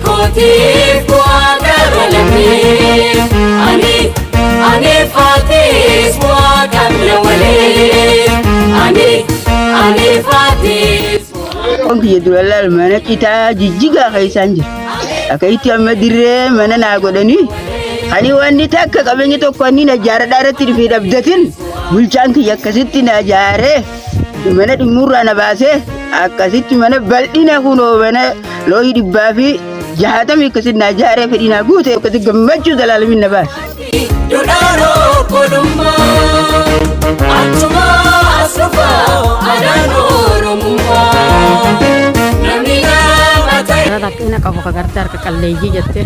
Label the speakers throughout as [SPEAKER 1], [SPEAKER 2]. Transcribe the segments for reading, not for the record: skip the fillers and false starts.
[SPEAKER 1] koti buagara lammi ani fatis buagara wale ani fatis
[SPEAKER 2] onki yedulal mana kita jijjiga kaisan jir akaiti amma dirre mana na godani ani wanni takka qabenyi tokko ni na jara daratti fi dabdatin bulchanki yakkasitti na jare mana dimurra na base akkasitti mana baldina kuno mana loyi dibbafi jahatami kasidna jare fedina gute kati gammachu dalalamin na bas
[SPEAKER 1] dudaro kolumma atuma asfa adano rumma namina matai
[SPEAKER 3] lakina ka gartar ka kalleji jette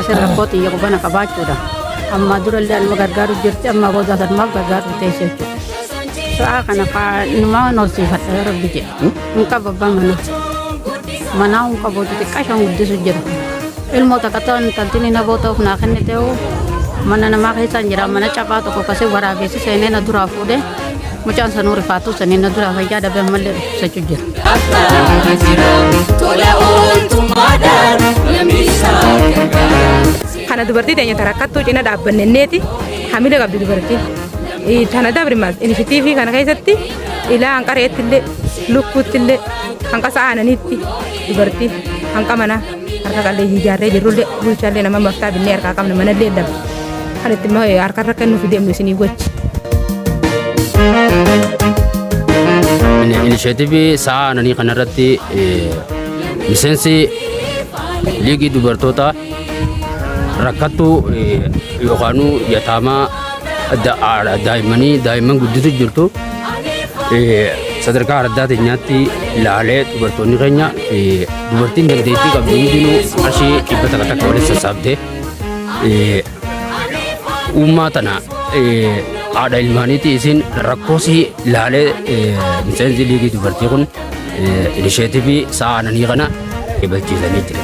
[SPEAKER 3] asir rakoti ya bana ka bachuda amma dural dan magargaru jirti amma boda dan magargaru tese so akana ka numa no sifat rabbi je nka babba mana unka bodu te kashan udde sujjada ilmo takatan tantini na boto na khanne teo mana na makai sanjira mana chapa to ko kase warabe se sene na dura fude muchan sanuri fatu sene na dura fayya da be malle se chujjir
[SPEAKER 1] tola ultumadar lamisa
[SPEAKER 4] kana dubarti tanya tarakattu cina dabbanneti hamile gabdi dubarti tana dabri mas initiative kana kaisatti ila anqarettille lukkutille hanqa saananitti dubarti hanqa mana harka qalle hijarre jirulle bulchalle nama mafta binne harka kamne mana ledam kanatti ma harka rakkannu fidem sini gochi
[SPEAKER 5] initiative saanani kanarratti misensi ligi dubartoota rakkattu yokaanu yatama daa'iman guddisu jirtu sadarkaa addaati nyaatti ilaalee dubartoonni keenya dubartiin dandeettii qabdu hundinuu qarshii 100 takka waliin sassaabdee uumaa tana haadha ilmaaniiti isin rakkoosii ilaalee miseensi liigii dubartii kun inisheetivii sa'aananii kana eebalchiisanii jira.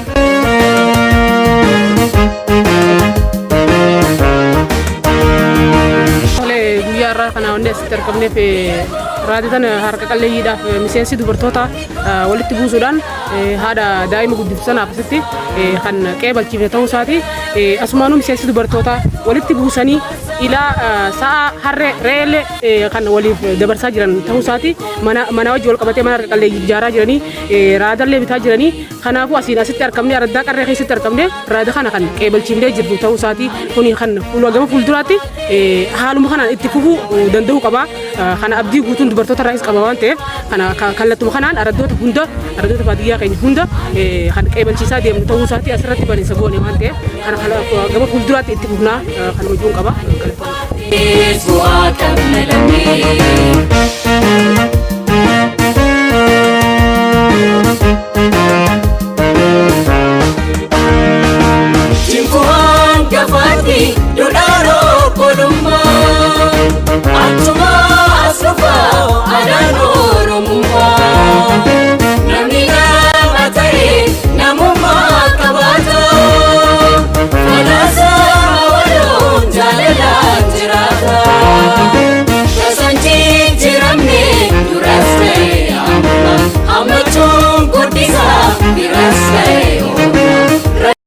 [SPEAKER 4] kana onde terkamne fe raaditan harka qalleeyidhaaf miseensi dubartoota walitti buusuudhaan haadha daa'ima guddifsan afasitti kan qeebalchiifne ta'uu isaati asumaanuu miseensi dubartoota walitti buusanii ila sa'a harre reelle kan waliif dabarsaa jiran ta'uu isaati mana wajji wal qabatee mana harka qalleeyyii ijaaraa jiranii raadallee bitaa jiranii kanaafuu asiin asitti argamne araddaa qarree keessatti argamne raada kana kan qeebalchiifnee jirtu ta'uu isaati kuni kan gama fuulduraatti haaluma kanaan itti fufuu danda'uu qaba kana abdii guutuun dubartoota irraas qaba waan ta'eef kana kallattuma kanaan araddoota baadiyyaa keenya hunda kan qeebalchiisaa deemnu ta'uu isaati asirratti baniinsa goone waan ta'eef kana gama fuulduraatti itti fufnaa kan hojiin qaba.
[SPEAKER 1] Jimfuan gafati